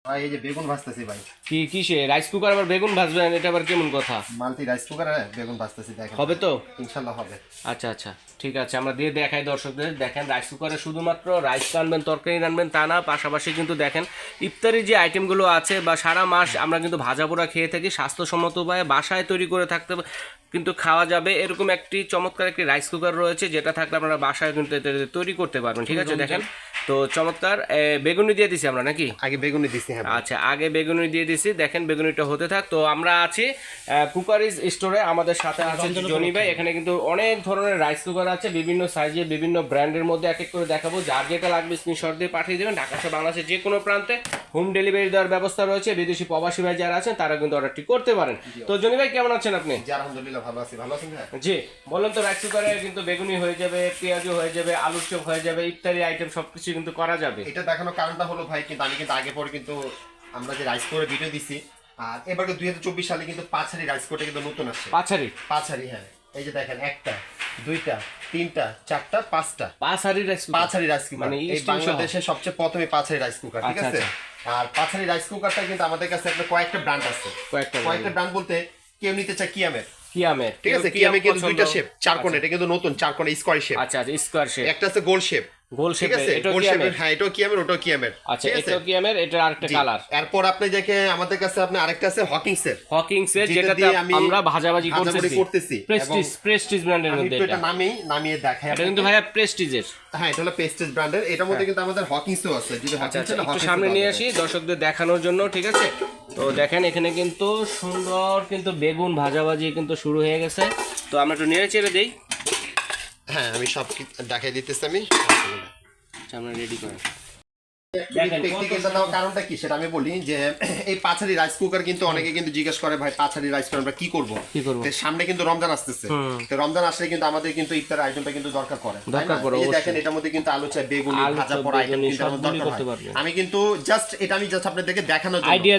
ভাই এই যে বেগুন ভাজতেছি ভাই। কি কিসে রাইস কুকার আবার বেগুন ভাজবেন, এটা আবার কেমন কথা? মাল্টি রাইস কুকারে বেগুন ভাজতেছি, দেখেন হবে তো? ইনশাআল্লাহ হবে। আচ্ছা আচ্ছা, ঠিক আছে, আমরা দিয়ে দেখাই দর্শকদের। দেখেন রাইস কুকারে শুধুমাত্র রাইস রানবেন, তরকারি রানবেন তা না, পাশাপাশি কিন্তু দেখেন ইফতারি যে আইটেমগুলো আছে বা সারা মাস আমরা কিন্তু ভাজা পোড়া খেয়ে থাকি, স্বাস্থ্যসম্মত উপায়ে বাসায় তৈরি করে থাকতে কিন্তু খাওয়া যাবে এরকম একটি চমৎকার একটি রাইস কুকার রয়েছে, যেটা থাকলে আপনারা বাসায় কিন্তু তৈরি করতে পারবেন। ঠিক আছে, দেখেন তো চমৎকার। বেগুনি দিয়ে দিছি আমরা নাকি? আগে বেগুনি দিছি। হ্যাঁ আচ্ছা, আগে বেগুনি দিয়ে দিছি। দেখেন বেগুনিটা হতে থাক। তো আমরা আছি কুকারিজ স্টোরে, আমাদের সাথে আছে জনি ভাই। এখানে কিন্তু অনেক ধরনের রাইস কুকার আছে, বিভিন্ন সাইজে বিভিন্ন ব্র্যান্ডের মধ্যে এক এক করে দেখাবো। যার যেটা লাগবে স্ক্রিনশট দিয়ে পাঠিয়ে দেবেন। ঢাকা সহ বাংলাদেশের যে কোনো প্রান্তে হোম ডেলিভারি দেওয়ার ব্যবস্থা রয়েছে। বিদেশি প্রবাসী ভাই যারা আছেন তারা কিন্তু অর্ডারটি করতে পারেন। তো জনি ভাই কেমন আছেন আপনি? জি আলহামদুলিল্লাহ ভালো আছি। ভালো আছেন ভাই? জি বললেন তো, রাইস কুকারে কিন্তু বেগুনি হয়ে যাবে, পেঁয়াজও হয়ে যাবে, আলুর চপ হয়ে যাবে, ইফতারি আইটেম সবকিছু কিন্তু করা যাবে। এটা দেখানোর কারণটা হলো ভাই, কিন্তু আমি কিন্তু আগে পরে কিন্তু আমরা যে রাইস কুকারের ভিডিও দিছি, আর এবার 2024 সালে কিন্তু পাঁচহারি রাইস কুকারটা কিন্তু নতুন আসছে। পাঁচহারি? পাঁচহারি, হ্যাঁ। এই যে দেখেন, একটা, দুইটা, তিনটা, চারটা, পাঁচটা। পাঁচহারি রাইস কুকার? পাঁচহারি রাইস কুকার মানে এই বাংলাদেশের সবচেয়ে প্রথমে পাঁচহারি রাইস কুকার, ঠিক আছে? আর পাঁচহারি রাইস কুকারটা কিন্তু আমাদের কাছে একটা কয়েকটা ব্র্যান্ড আছে। কয়েকটা ব্র্যান্ড বলতে কেউ নিতে চায় কিয়ামের, কিয়ামের, ঠিক আছে? কিয়ামে কিন্তু দুইটা শেপ, চার কোণ, এটা কিন্তু নতুন চার কোণ স্কয়ার শেপ। আচ্ছা আচ্ছা, স্কয়ার শেপ। একটা আছে গোল শেপ, গোল শেপ, এটা গোল শেপের, হ্যাঁ এটাও কিয়ামের, ওটাও কিয়ামের। আচ্ছা, এটাও কিয়ামের, এটা আরেকটা কালার। এরপর আপনি দেখে আমাদের কাছে আপনি আরেকটা আছে হকিংস এর। হকিংস এর, যেটাতে আমরা ভাজাভাজি করতেছি। প্রেস্টিজ ব্র্যান্ডের মধ্যে এটা নামিয়ে দেখাই। এটা কিন্তু ভাইয়া প্রেস্টিজের। হ্যাঁ, এটা হলো প্রেস্টিজ ব্র্যান্ডের। এটার মধ্যে কিন্তু আমাদের হকিংসও আছে। যদি হকিংস এর একটু সামনে নিয়ে আসি দর্শকদের দেখানোর জন্য, ঠিক আছে? তো দেখেন এখানে কিন্তু সুন্দর কিন্তু বেগুন ভাজাভাজি কিন্তু শুরু হয়ে গেছে। তো আমরা একটু নেড়ে চেড়ে দেই। হ্যাঁ, আমি সব দেখাই দিতেছি। আমরা রেডি করেন। কারণটা কি সেটা আমি বলি, যে এই পাঁচহারি রাইস কুকার কিন্তু অনেকে কিন্তু জিজ্ঞেস করে, ভাই পাঁচহারি রাইস কুকার আমরা কি করবো? সামনে কিন্তু রমজান আসতেছে। তো রমজান আসলে কিন্তু আমাদের কিন্তু ইফতার আইটেমটা কিন্তু দরকার পড়ে। দেখেন এটার মধ্যে কিন্তু আলু চাই, বেগুন, ভাজা পোড়া আইটেম কিন্তু দরকার হয়। আমি কিন্তু জাস্ট আপনাদেরকে দেখানোর জন্য, আইডিয়া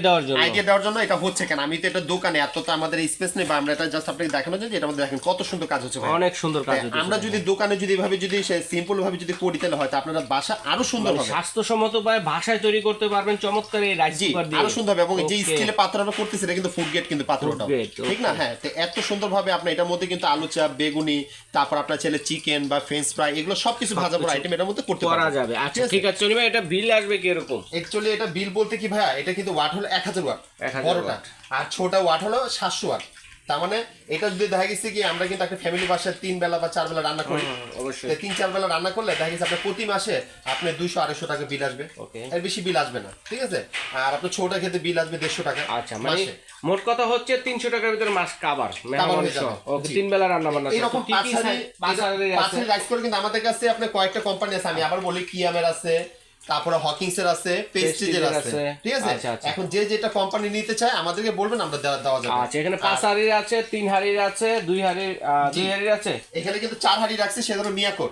দেওয়ার জন্য এটা হচ্ছে। কেন আমি তো এটা দোকানে এত তো আমাদের স্পেস নেই, বা আমরা এটা জাস্ট আপনাকে দেখানোর জন্য, এটার মধ্যে দেখেন কত সুন্দর কাজ হচ্ছে, অনেক সুন্দর কাজ হচ্ছে। আমরা যদি দোকানে যদি এভাবে যদি সিম্পল ভাবে যদি করি, তাহলে হয়তো আপনারা বাসা আরো সুন্দর হবে, স্বাস্থ্যসম্মত ভাষায় তৈরি করতে পারবেন চমৎকার এই রাইস কুকার দিয়ে, আরো সুন্দর হবে। এবং যে স্টিলের পাত্রটা করতেছে এটা কিন্তু ফুড গ্রেড কিন্তু পাত্রটা, ঠিক না? হ্যাঁ, তো এত সুন্দরভাবে আপনি এটার মধ্যে কিন্তু আলু চাপ, বেগুনি, তারপর আপনার ছেলে চিকেন বা ফ্রেঞ্চ ফ্রাই, এগুলো সবকিছু ভাজা পোড়া আইটেম এটার মধ্যে করতে পারা যাবে। আচ্ছা ঠিক আছে চলি ভাই, এটা বিল আসবে কি এরকম? অ্যাকচুয়ালি এটা বিল বলতে কি ভাইয়া, এটা কিন্তু ওয়াট হলো 1000 ওয়াট বড়টা, আর ছোটটা ওয়াট হলো 700 ওয়াট। তার মানে এটা যদি দেখা গেছে কি আমরা কিন্তু একটা ফ্যামিলি বাসায় 3 বেলা বা 4 বেলা রান্না করি, অবশ্যই 3-4 বেলা রান্না করলে দেখা গেছে আপনার প্রতি মাসে আপনার 200-250 টাকা বিল আসবে, এর বেশি বিল আসবে না, ঠিক আছে? আর আপনার ছোটটা খেতে বিল আসবে 150 টাকা। আচ্ছা, মানে মোট কথা হচ্ছে 300 টাকার ভিতরে মাস কাভার হয়ে যাবে। ওকে, 3 বেলা রান্না বান্না। এরকম পাঁচহারি রাইস করে কিন্তু আমাদের কাছে আপনার কয়েকটা কোম্পানি আছে। আমি আবার বলি, কিয়ামের আছে, তারপরে হকিংস এর আছে, প্রেস্টিজের আছে, ঠিক আছে? এখন যে যেটা কোম্পানি নিতে চায় আমাদেরকে বলবেন, আমরা দেওয়া যাবে। আচ্ছা, এখানে 5 হাড়ির আছে, 3 হাড়ির আছে, 2 হাড়ির আছে। এখানে কিন্তু 4 হাড়ি রাখছি, সেটা হলো মিয়াকোর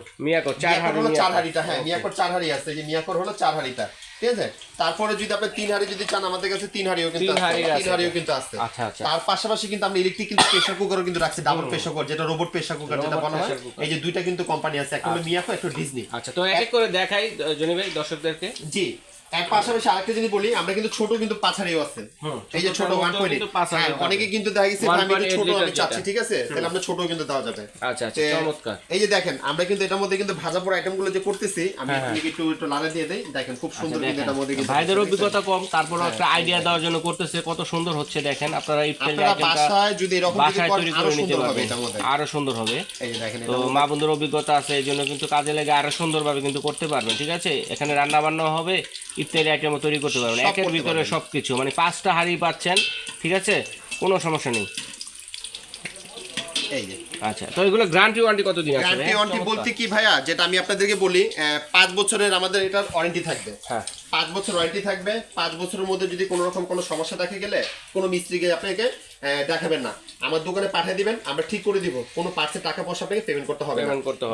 4 হাড়ি হলো 4 হাড়িটা। হ্যাঁ, মিয়াকোর 4 হাড়ি আছে, যে মিয়াকোর হলো 4 হাড়িটা, ঠিক আছে? তারপরে যদি আপনি 3 হাড়ি যদি চান, আমাদের কাছে 3 হাড়িও কিন্তু আছে। আচ্ছা আচ্ছা। তার পাশাপাশি কিন্তু আমরা ইলেকট্রিক কিন্তু প্রেসার কুকারও কিন্তু রাখছি, ডাবল প্রেসার কুকার, যেটা রোবট প্রেসার কুকার যেটা বলা হয়। এই যে দুইটা কিন্তু কোম্পানি আছে, একটা হলো মিয়াকো, একটা ডিজনি। আচ্ছা, তো এক এক করে দেখাই জনি ভাই দর্শকদেরকে। জি, এর পাশাপাশি আরেকটা যদি বলি, আমরা কিন্তু ছোট কিন্তু পাঁচহারিও আছে। এই যে ছোট 1.8, অনেকে কিন্তু দেখা গেছে আমি ছোট আমি চাচ্ছি, ঠিক আছে? তাহলে আমরা ছোটও কিন্তু দেওয়া যাবে। আচ্ছা আচ্ছা, চমৎকার। এই যে দেখেন, আমরা কিন্তু এটার মধ্যে কিন্তু ভাজা পোড়া আইটেমগুলো যে করতেছি, আমি আপনাকে একটু লাড়া দিয়ে দেই। দেখেন খুব সুন্দর কিন্তু এটার মধ্যে কিন্তু ভাইদের অভিজ্ঞতা কম, তারপরও একটা আইডিয়া দেওয়ার জন্য করতেছে, কত সুন্দর হচ্ছে দেখেন। আপনারা ইফতারি বাসায় যদি এরকম তৈরি করে নিতে পারবেন, আরো সুন্দর হবে। এই যে দেখেন, তো মা বন্ধুর অভিজ্ঞতা আছে, এই জন্য কিন্তু কাজে লেগে আরো সুন্দরভাবে কিন্তু করতে পারবেন, ঠিক আছে? এখানে রান্না বান্না হবে, ইফতারি আইটেম তৈরি করতে পারবেন, একের ভিতরে সবকিছু, মানে 5টা হাড়ি পাচ্ছেন, ঠিক আছে? কোনো সমস্যা নেই। এই যে আচ্ছা, তো এগুলো গ্যারান্টি ওয়ারেন্টি কতদিন আছে? গ্যারান্টি ওয়ারেন্টি বলতে কি ভাইয়া, যেটা আমি আপনাদেরকে বলি, 5 বছরের আমাদের এটার ওয়ারেন্টি থাকবে। হ্যাঁ, 5 বছর ওয়ারেন্টি থাকবে। 5 বছরের মধ্যে যদি কোনো রকম কোনো সমস্যা দেখা গেলে কোনো মিস্ত্রিকে আপনাকে দেখাবেন না, আমার দোকানে পাঠিয়ে দিবেন, আমরা ঠিক করে দিব। কোনো পার্টসের টাকা পয়সা আপনাকে পেমেন্ট করতে হবে না।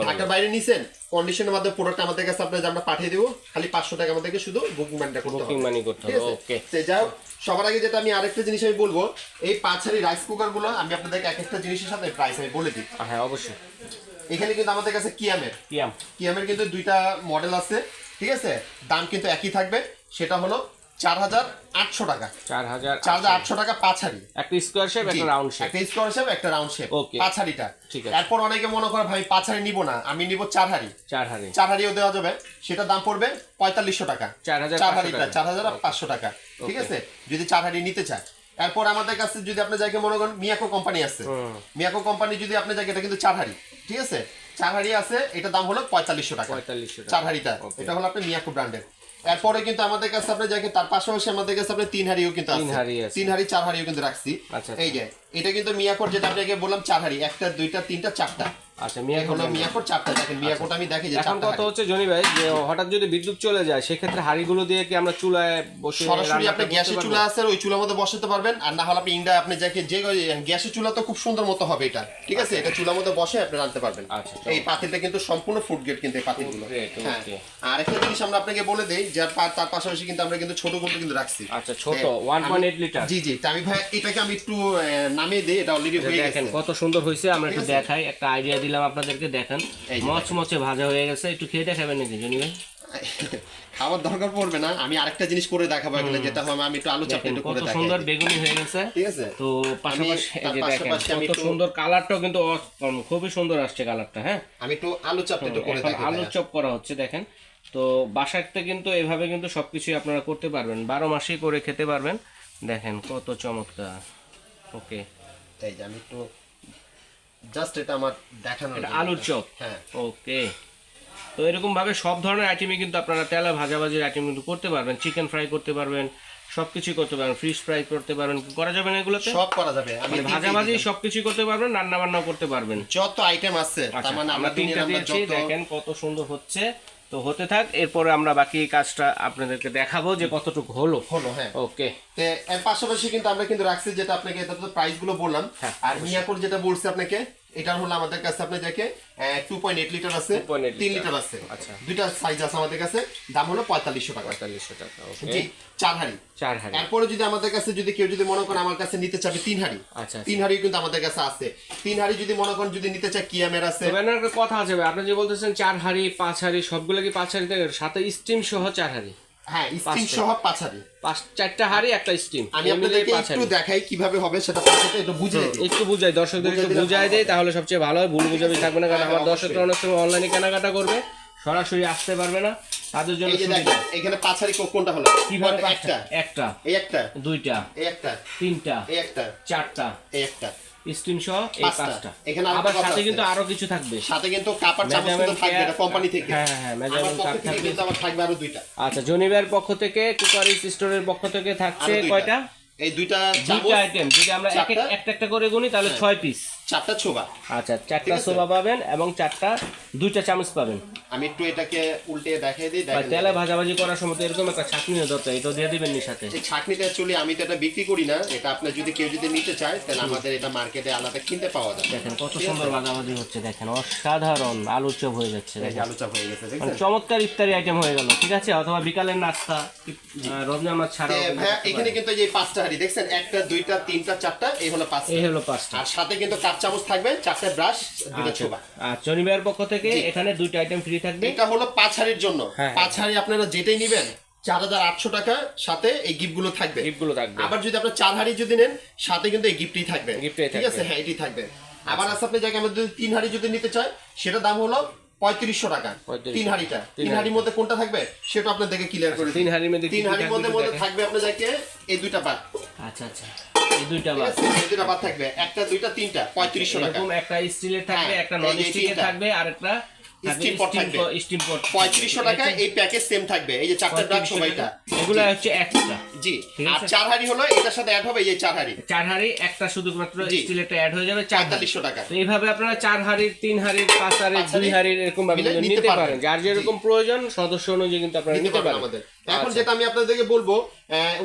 ঢাকার বাইরে নিছেন, কন্ডিশনের মধ্যে প্রোডাক্ট আমাদের কাছে আপনাদের আমরা পাঠিয়ে দিব, খালি 500 টাকা আমাদেরকে শুধু বুকিং মানিটা করতে হবে, বুকিং মানি করতে হবে। ওকে, যাও। সবার আগে যেটা আমি আরেকটা জিনিস আমি বলবো, এই পাঁচহারি রাইস কুকার গুলো আমি আপনাদেরকে এক একটা জিনিসের সাথে প্রাইস আমি বলে দিই। হ্যাঁ অবশ্যই। এখানে কিন্তু আমাদের কাছে কিয়ামের কিন্তু 2টা মডেল আছে, ঠিক আছে? দাম কিন্তু একই থাকবে, সেটা হলো 4,800 টাকা। 4,800 টাকা 5 হাড়ি। একটা স্কোয়ার শেপ, একটা রাউন্ড শেপ। একটা স্কোয়ার শেপ, একটা রাউন্ড শেপ। ওকে, 5 হাড়িটা। ঠিক আছে। এরপর অনেকে মনে করে ভাই 5 হাড়ি নিব না, আমি নিব 4 হাড়ি। 4 হাড়ি। 4 হাড়িও দেওয়া যাবে, সেটা দাম পড়বে 4500 টাকা। 4,500 টাকা। ঠিক আছে, যদি 4 হাড়ি নিতে চায়। এরপর আমাদের কাছে যদি আপনি যাকে মনে করেন মিয়াকো কোম্পানি আছে, মিয়াকো কোম্পানি যদি আপনি যাকে, এটা কিন্তু 4 হাড়ি। ঠিক আছে, 4 হাড়ি আছে, এটা দাম হলো 4500 টাকা। 4 হাড়িটা, এটা হলো আপনার মিয়াকো ব্র্যান্ডের। এরপরে কিন্তু আমাদের কাছে আপনি যাকে, তার পাশাপাশি আমাদের কাছে আপনি 3 হাড়িও কিন্তু আছে। 3 হাড়ি 4 হাড়িও কিন্তু রাখছি। এই যে এটা কিন্তু মিয়াকোর, যেটা আপনাকে বললাম 4 হাড়ি, একটা দুইটা তিনটা চারটা। আচ্ছা, মিয়াকোর 4টা। দেখেন মিয়াকোটা আমি দেখি যে এখন কথা হচ্ছে জনি ভাই, যে হঠাৎ যদি বিদ্যুৎ চলে যায় সেক্ষেত্রে হাড়িগুলো দিয়ে কি আমরা চুলায় বসে সরাসরি আপনি গ্যাসের চুলা আছে, ওই চুলার মধ্যে বসাতে পারবেন। আর না হলে আপনি ইন্ডা, আপনি যাকে যে গ্যাসের চুলা তো খুব সুন্দর মতো হবে এটা। ঠিক আছে, এটা চুলার মধ্যে বসে আপনি রান্নতে পারবেন। এই পাতিলটা কিন্তু সম্পূর্ণ ফুড গ্রেড কিন্তু এই পাতিলগুলো। আর একটা জিনিস আমরা আপনাকে বলে দেই, যে তার পাশাপাশি কিন্তু আমরা কিন্তু ছোট গুলো কিন্তু রাখছি। আচ্ছা, ছোট 1.8 লিটার। জি জি, আমি ভাই এটাকে আমি একটু নামিয়ে দেই, এটা অলরেডি হয়ে গেছে। দেখেন কত সুন্দর হয়েছে, আমরা একটু দেখাই, একটা আইডিয়া দিলাম আপনাদেরকে। দেখেন মচমচে ভাজা হয়ে গেছে, একটু খেয়ে দেখাবেন নাকি জনি ভাই? খাবার দরকার পড়বে না, আমি আরেকটা জিনিস করে দেখাবো এখানে, যেটা হবে আমি একটু আলু চাপটা একটু করে দেখাই। কত সুন্দর বেগুনি হয়ে গেছে। ঠিক আছে, তো পাশাপাশি এই যে দেখেন কত সুন্দর কালারটাও কিন্তু খুবই সুন্দর আসছে কালারটা। হ্যাঁ, আমি একটু আলু চাপটা একটু করে দেখাই। আলু চপ করা হচ্ছে দেখেন। তো বাসাতে কিন্তু এভাবে কিন্তু সবকিছুই আপনারা করতে পারবেন, 12 মাসই করে খেতে পারবেন। দেখেন কত চমৎকার। ওকে, এই যে আমি একটু জাস্ট এটা আমার দেখানোর জন্য। আলুর চপ। হ্যাঁ, ওকে। তো এরকম ভাবে সব ধরনের আইটেমই কিন্তু আপনারা তেলে ভাজাভাজির আইটেম কিন্তু করতে পারবেন, চিকেন ফ্রাই করতে পারবেন, সবকিছু করতে পারবেন, ফিশ ফ্রাই করতে পারবেন, করা যাবে না এগুলোতে? সব করা যাবে, আমি ভাজাভাজি সবকিছু করতে পারবেন, রান্না বান্নাও করতে পারবেন, যত আইটেম আছে। তার মানে আমরা তিনটা দিয়েছি, দেখেন কত সুন্দর হচ্ছে। তো হতে থাক, এরপরে আমরা বাকি কাজটা আপনাদেরকে দেখাবো যে কতটুকু হলো। হ্যাঁ, ওকে। এর পাশাপাশি কিন্তু আমরা কিন্তু রাখছি, যেটা আপনাকে এটা তো প্রাইস গুলো বললাম। আর মিয়াকোর যেটা বলছি আপনাকে, এটা হলো আমাদের কাছে আপনি দেখে 2.8 লিটার আছে, 3 লিটার আছে। আচ্ছা, দুইটা সাইজ আছে আমাদের কাছে, দাম হলো 4500 টাকা। 4500 টাকা। ওকে, জি, 4 হাড়ি। এরপরে যদি আমাদের কাছে যদি কেউ যদি মনে করেন আমার কাছে নিতে চাবে 3 হাড়ি, আচ্ছা 3 হাড়ি কিন্তু আমাদের কাছে আছে। 3 হাড়ি যদি মনে করেন যদি নিতে চায় কিয়ামের আছে। তবে একটা কথা আছে ভাই, আপনি যে বলতেছেন 4 হাড়ি 5 হাড়ি, সবগুলো কি 5 হাড়ি থেকে সাথে স্টিম সহ 4 হাড়ি? হ্যাঁ, স্টিম সহ 5 হাড়ি। 4টা হাড়ি একটা স্টিম। আমি আপনাদেরকে একটু দেখাই কিভাবে হবে সেটা, পাশাতে একটু বুঝিয়ে দিই, একটু বুঝাই দর্শকদের, একটু বুঝাই দেই, তাহলে সবচেয়ে ভালো হয়। ভুল বুঝাবি থাকবে না, কারণ আমার দর্শকরা অনেক সময় অনলাইনে কেনাকাটা করবে, সরাসরি আসতে পারবে না, তাদের জন্য সুবিধা। এখানে 5 হাড়ি কোনটা হলো? কিভাবে? একটা, এই একটা, দুইটা, এই একটা, তিনটা, এই একটা, চারটা, এই একটা, স্টিম সহ এই 5টা। এখানে আবার সাথে কিন্তু আরো কিছু থাকবে, সাথে কিন্তু কাপড় চামচ কিন্তু থাকবে, এটা কোম্পানি থেকে। হ্যাঁ, মেজারমেন্ট কাপ থাকবে, কিন্তু আবার থাকবে আরো দুইটা। আচ্ছা, জনিবের পক্ষ থেকে, কুকারিস স্টোরের পক্ষ থেকে থাকছে কয়টা? এই দুইটা আইটেম যদি আমরা একটা করে গুনি তাহলে 6 পিস, 4টা ছোবা। আচ্ছা, 4টা ছোবা পাবেন এবং 2টা চামচ পাবেন। আমি একটু এটাকে উল্টে দেখাই দিই। দেখেন তেলে ভাজাভাজি করার সময় এরকম একটা ছাঁকনি দরকার, এটা দিয়ে দিবেন নি সাথে। এই ছাঁকনিটা অ্যাকচুয়ালি আমি তো এটা বিক্রি করি না, এটা আপনি যদি কেউ যদি নিতে চায় তাহলে আমাদের এটা মার্কেটে আলাদা কিনতে পাওয়া যায়। দেখেন কত সুন্দর ভাজাভাজি হচ্ছে, দেখেন অসাধারণ আলুর চপ হয়ে যাচ্ছে। দেখেন আলু চপ হয়ে গেছে, মানে চমৎকার ইফতারি আইটেম হয়ে গেল। ঠিক আছে, অথবা বিকালের নাস্তা, রমজান মাস ছাড়া। হ্যাঁ, এখানে কিন্তু এই 5টা হাড়ি দেখছেন, একটা দুইটা তিনটা চারটা, এই হলো 5টা। আর সাথে কিন্তু কাপ চামচ থাকবে, 4টা ব্রাশ, 2টা ছোবা। আর জনিবের পক্ষ থেকে এখানে 2টা আইটেম ফ্রি থাকবে। এটা হলো 5 হাড়ির জন্য। 5 হাড়ি আপনারা যেটাই নেবেন 4,800 টাকা, সাথে এই গিফটগুলো থাকবে। আবার যদি আপনার 4 হাড়ি যদি নেন, সাথে কিন্তু এই গিফটই থাকবে। ঠিক আছে, হ্যাঁ, এটাই থাকবে। আবার আছে আপনি যাকে আমাদের 3 হাড়ি যদি নিতে চায়, সেটা দাম হলো 3500 টাকা। 3 হাড়িটা, 3 হাড়ির মধ্যে কোনটা থাকবে সেটা আপনাদেরকে ক্লিয়ার করে দিই। 3 হাড়ির মধ্যে থাকবে আপনার যাকে এই দুইটা পাত। আচ্ছা, এই দুইটা বাদ, এই দুইটা বাদ থাকবে, একটা দুইটা তিনটা 3500 টাকা। এরকম একটা স্টিলের থাকবে, একটা নন স্টিলের থাকবে, আর একটা স্টিম পট থাকবে। 3500 টাকা এই প্যাকেজ সেম থাকবে। এই যে 4টা ব্রাশ সবাইটা, এগুলো হচ্ছে এক্সট্রা। জি, আর 4 হাড়ি হলো এটার সাথে অ্যাড হবে এই 4 হাড়ি একটা শুধুমাত্র স্টিলেরটা অ্যাড হয়ে যাবে 4500 টাকা। তো এইভাবে আপনারা 4 হাড়ির, 3 হাড়ির, 5 হাড়ির, 2 হাড়ির এরকম ভাবে নিতে পারেন, যার যেরকম প্রয়োজন সদস্য অনুযায়ী কিন্তু আপনারা নিতে পারেন। এখন যেটা আমি আপনাদেরকে বলবো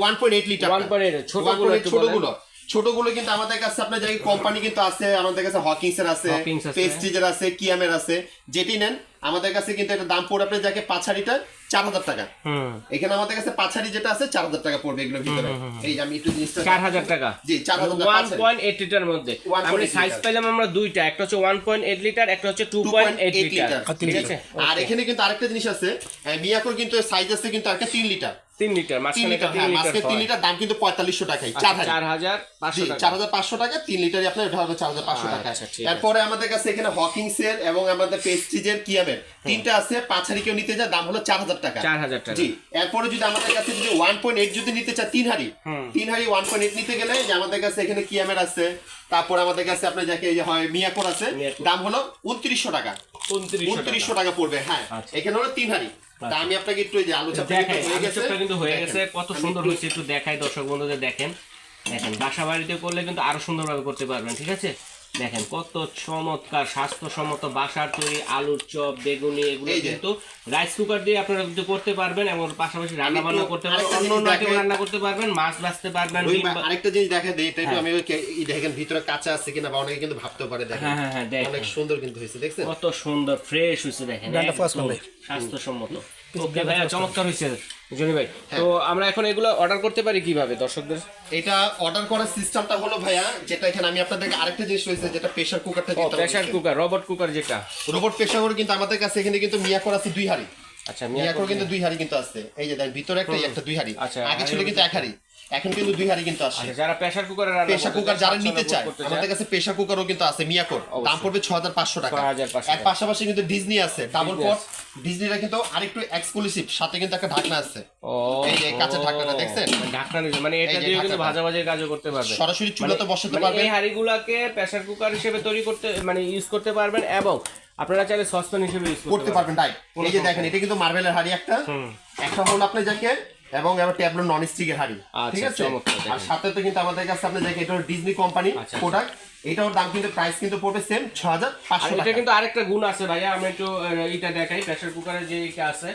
1.8 লিটার, 1.8 ছোটগুলো কিন্তু আমাদের কাছে আপনার জায়গায় কোম্পানি কিন্তু আছে, আমাদের কাছে হকিংসের আছে, প্রেস্টিজের আছে, কিয়ামের আছে, যেটি নেন আমাদের কাছে কিন্তু এটা দাম পড়ে আপনার যাকে 5 হাড়িটা 4000 টাকা। এখানে আমাদের কাছে 5 হাড়ি যেটা আছে 4000 টাকা পড়বে এগুলোর ভিতরে। এই যে আমি একটু জিনিসটা 4000 টাকা। জি, 4000 টাকা 1.8 লিটার মধ্যে আমরা সাইজ পেলাম আমরা দুইটা, একটা হচ্ছে 1.8 লিটার, একটা হচ্ছে 2.8 লিটার। ঠিক আছে, আর এখানে কিন্তু আরেকটা জিনিস আছে, মিয়াকোর কিন্তু সাইজ আছে কিন্তু একটা 3 লিটার। 3 লিটার 3 মাঝখানে লিটার, 3 হ্যাঁ, লিটার মাঝখানে 3 হয়। লিটার দাম কিন্তু 4500 টাকায়, 4500 টাকা। 4500 টাকা 3 লিটারই আপনার এটা হবে 4500 টাকা। আচ্ছা, ঠিক আছে। এরপরে আমাদের কাছে এখানে হকিংস এর এবং আমাদের প্রেস্টিজের কিয়ামের তিনটা আছে, 5 হাড়ি কেউ নিতে যায় দাম হলো 4000 টাকা। 4000 টাকা। জি, এরপরে যদি আমাদের কাছে যদি 1.8 যদি নিতে চায় 3 হাড়ি 1.8 নিতে গেলে যে আমাদের কাছে এখানে কিয়ামের আছে, তারপর আমাদের কাছে আপনার যাকে এই যে হয় মিয়াকোর আছে, মিয়াকোর। দাম হলো 2900 টাকা। 2900 টাকা পড়বে, হ্যাঁ। আচ্ছা। এখানে হলো 3 হাড়ি। তা আমি আপনাকে একটু এই যে আলোচনা দেখাই, হয়ে গেছে, আলোচনাটা কিন্তু হয়ে দেখেন। গেছে, কত সুন্দর হয়েছে একটু দেখাই দর্শক বন্ধুদের। দেখেন বাসা বাড়িতে করলে কিন্তু আরো সুন্দরভাবে করতে পারবেন, ঠিক আছে। দেখেন কত চমৎকার স্বাস্থ্যসম্মত বাসার তৈরি আলুর চপ, বেগুনি, এগুলো এই যে। কিন্তু রাইস কুকার দিয়ে আপনারা কিন্তু করতে পারবেন এবং পাশাপাশি রান্না বান্না করতে পারবেন, আরেকটা অন্য জিনিস অন্য আইটেম দেখাই। রান্না করতে পারবেন, মাছ ভাজতে পারবেন, ওই ডিম বা- আরেকটা জিনিস দেখা দেই, এটা একটু হ্যাঁ। আমি এই দেখেন ভিতরে কাঁচা আছে কিনা, বা অনেকে কিন্তু ভাবতে পারে, দেখেন হ্যাঁ, দেখেন। অনেক সুন্দর কিন্তু হয়েছে, দেখছেন কত সুন্দর ফ্রেশ হয়েছে, দেখেন ডালটা first একদম ভাই। স্বাস্থ্যসম্মত। ওকে ভাইয়া, চমৎকার হয়েছে জনি ভাই। তো আমরা এখন এগুলো অর্ডার করতে পারি কিভাবে দর্শকদের? এটা অর্ডার করার সিস্টেমটা হলো ভাইয়া, যেটা এখানে আমি আপনাদেরকে আরেকটা জিনিস রয়েছে, যেটা প্রেসার কুকারটা ও প্রেসার কুকার, রবট কুকার যেটা। রোবট প্রেসার কুকার কিন্তু আমাদের কাছে এখানে কিন্তু মিয়াকোর আছে 2 হাড়ি। আচ্ছা, মিয়াকোর কিন্তু 2 হাড়ি কিন্তু আছে, এই যে দেখেন ভিতরে একটা 2 হাড়ি, আচ্ছা, আগে ছিল কিন্তু 1 হাড়ি, এখন কিন্তু 2 হাড়ি কিন্তু আসে। আচ্ছা, যারা প্রেসার কুকারে রান্না প্রেসার করতে কুকার চায়, যারা স্বাচ্ছন্দ্য নিতে বোধ চায়, করতে আমাদের কাছে প্রেসার কুকারও কিন্তু আছে মিয়াকোর, দাম পড়বে 6500 টাকা। 6500 এর পাশাপাশি কিন্তু ডিজনি আছে ডাবল পট, ডিজনিটা কিন্তু আরেকটু এক্সক্লুসিভ, সাথে কিন্তু একটা ঢাকনা আছে, ও এই যে কাঁচের ঢাকনাটা দেখছেন, ঢাকনা দিয়েছে, মানে এটা এই যে দিয়ে কিন্তু ঢাকনাটা। ভাজাভাজির কাজও করতে পারবে, সরাসরি চুলাতে বসাতে মানে পারবেন। এই হাঁড়িগুলোকে প্রেসার কুকার হিসেবে তৈরি করতে, মানে ইউজ করতে পারবেন, এবং আপনারা চাইলে সসপ্যান হিসেবে ইউজ করতে পারবেন, রাইট। এই যে দেখেন, এটা কিন্তু মার্বেলের হাড়ি, একটা হলো আপনি যাকে, এবং এবার ট্যাবলো নন স্টিকের হাড়ি, আচ্ছা, ঠিক আছে। চমৎকার, দেখেন। আর সাথে তো কিন্তু আমাদের কাছে আপনি দেখেন এটা হলো ডিজনি কোম্পানি আচ্ছা, প্রোডাক্ট, এটার দাম কিন্তু প্রাইস কিন্তু পড়বে সেম 6500 এটা টাকা। কিন্তু আরেকটা গুণ আছে ভাইয়া, আমি একটু এটা দেখাই, প্রেসার কুকারের যে এটা আছে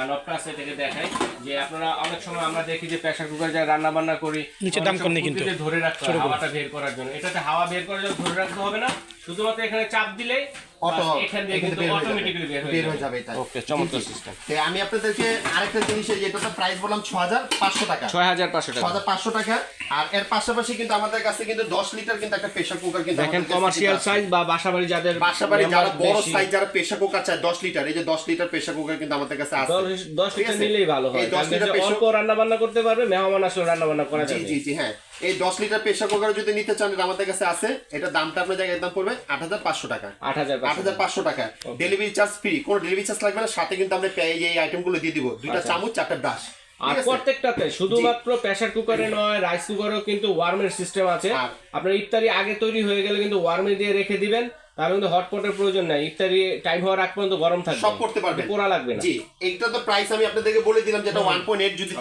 নবটা আছে, এটাকে দেখাই, যে আপনারা অনেক সময় আমরা দেখি যে প্রেসার কুকারে যা রান্না বান্না করি নিচে দাম কম নেই কিন্তু। ধরে রাখতে হয় হাওয়াটা বের করার জন্য, এটাতে হাওয়া বের করার জন্য ধরে রাখতে হবে না, শুধুমাত্র এখানে চাপ দিলেই অটো এখান দিয়ে কিন্তু অটোমেটিক্যালি বের হয়ে যাবে এটা। ওকে, চমৎকার সিস্টেম। তো আমি আপনাদেরকে আরেকটা জিনিস, যেটা প্রাইস বললাম 6500 টাকা, 6500 টাকা। 6500 টাকা। আর এর পাশাপাশি কিন্তু আমাদের কাছে কিন্তু 10 লিটার কিন্তু একটা প্রেসার কুকার কিন্তু দেখেন আমাদের কাছে কমার্শিয়াল আছে। সাইজ বা বাসাবাড়ি যাদের বাসাবাড়ি যারা member বড় বেশি, সাইজ, যারা প্রেসার কুকার চায় 10 লিটার, এই যে 10 লিটার প্রেসার কুকার কিন্তু আমাদের কাছে আছে। 10 ঠিক লিটার আছে? নিলেই ভালো হয়, এই 10 কারণ লিটার যে pressure- অল্প রান্না বান্না করতে পারবে, মেহমান আসলে রান্না বান্না করা জি যাবে। জি জি, হ্যাঁ। এই 10 লিটার প্রেসার কুকার যদি নিতে চান, এটা আমাদের কাছে আছে। এটা দামটা আপনার জায়গায় একদম পড়বে 8500 টাকা। 8500 8500 টাকা। ডেলিভারি চার্জ ফ্রি, কোনো ডেলিভারি চার্জ লাগবে না। সাথে কিন্তু আমরা এই আইটেমগুলো দিয়ে দিব, 2টা চামচ, 4টা ব্রাশ। আর প্রত্যেকটাতে শুধুমাত্র প্রেসার কুকারে নয়, রাইস কুকারেও কিন্তু ওয়ার্মের সিস্টেম আছে। আর- আপনার ইফতারি আগে তৈরি হয়ে গেলে কিন্তু ওয়ার্মে দিয়ে রেখে দিবেন, তাহলে কিন্তু হটপটের প্রয়োজন নাই, ইফতারি টাইম হওয়ার আগ পর্যন্ত গরম থাকবে, সব করতে পারবেন, পোড়া লাগবে না। জি। এইটা তো প্রাইস আমি আপনাদেরকে বলে দিলাম, যেটা 1.8 যদি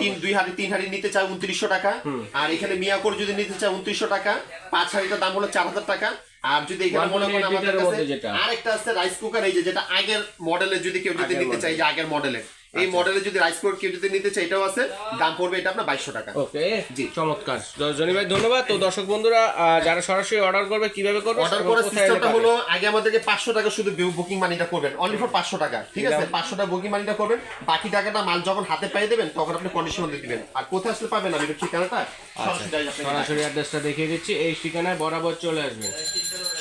3 হাড়ি নিতে চায় 2900 টাকা। আর এখানে মিয়াকোর যদি নিতে চায় 2900 টাকা। 5 হাড়িটার দাম হলো 4000 টাকা। আর যদি এখানে মনে করেন 1.8 আমাদের লিটারের কাছে মধ্যে যেটা। আরেকটা আছে রাইস কুকার, এই যে যেটা আগের মডেলের, যদি কেউ যদি নিতে চায়, যে আগের মডেলের, এই মডেলের যদি রাইস কুকার কেউ যদি নিতে চায়, এটাও আছে, দাম পড়বে এটা আপনার 2200 টাকা। ওকে, জি। চমৎকার জনি ভাই, ধন্যবাদ। তো দর্শক বন্ধুরা, যারা সরাসরি অর্ডার করবে কিভাবে করবে, অর্ডার এবং করার কোথায় সিস্টেমটা এলে হলো, আগে আমাদেরকে 500 টাকা শুধু বুকিং মানিটা করবেন, অনলি ফর 500 টাকা, ঠিক আছে। 500 টাকা বুকিং মানিটা করবেন, বাকি টাকাটা মাল যখন হাতে পেয়ে দেবেন তখন আপনি কন্ডিশন দিয়ে দিবেন। আর কোথায় আসলে পাবেন, আমি একটু ঠিকানাটা সরাসরি direct আপনাকে দেখাবো। সরাসরি অ্যাড্রেসটা দেখিয়ে দিচ্ছি, এই ঠিকানায় বরাবর চলে আসবেন।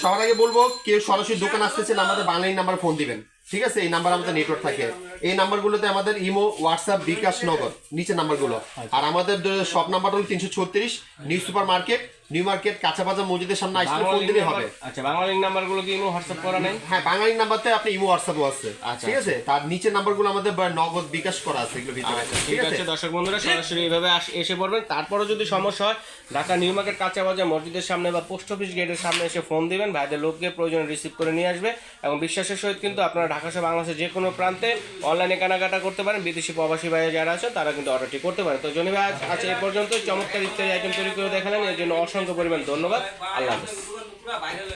সবার আগে বলবো, কেউ সরাসরি দোকান আসতেছেন, আমাদের বাংলাইন নাম্বার ফোন দিবেন, ঠিক আছে। এই নাম্বার আমাদের নেটওয়ার্ক থাকে, এই নাম্বারগুলোতে আমাদের ইমো, হোয়াটসঅ্যাপ, বিকাশ, নগদ, নিচে নাম্বারগুলো। আর আমাদের শপ নাম্বার হলো 336 new super market, new market, কাঁচা বাজার মসজিদের সামনে আসলে ফোন দিলেই হবে। আচ্ছা, বাংলা নাম্বারগুলো কি হোয়াটসঅ্যাপ করা নাই? হ্যাঁ, বাঙালি নাম্বারতে আপনি ইমো, হোয়াটসঅ্যাপও আছে, আচ্ছা, ঠিক আছে। তার নিচের নাম্বারগুলো আমাদের নগদ, বিকাশ করা আছে এগুলো ভিতরে, ঠিক আছে। দর্শক বন্ধুরা, সরাসরি এইভাবে এসে পড়বেন। তারপরে যদি সমস্যা হয়, ঢাকা নিউ মার্কেট, কাঁচা বাজার মসজিদের সামনে বা পোস্ট অফিস গেটের সামনে এসে ফোন দিবেন, ভাইদের লোককে প্রয়োজন রিসিভ করে নিয়ে আসবে। এবং বিশ্বাসের সহিত কিন্তু আপনারা ঢাকা সহ বাংলাদেশের যে কোনো প্রান্তে অনলাইনে কেনাকাটা করতে পারেন। বিদেশি প্রবাসী ভাইয়া যারা আছেন তারা কিন্তু অর্ডারটি করতে পারেন। তো জনি ভাই আজ এই পর্যন্ত চমৎকার ইত্যাদি আইটেম তৈরি করে দেখালেন, এর জন্য অসংখ্য পরিমাণ ধন্যবাদ। আল্লাহ হাফেজ।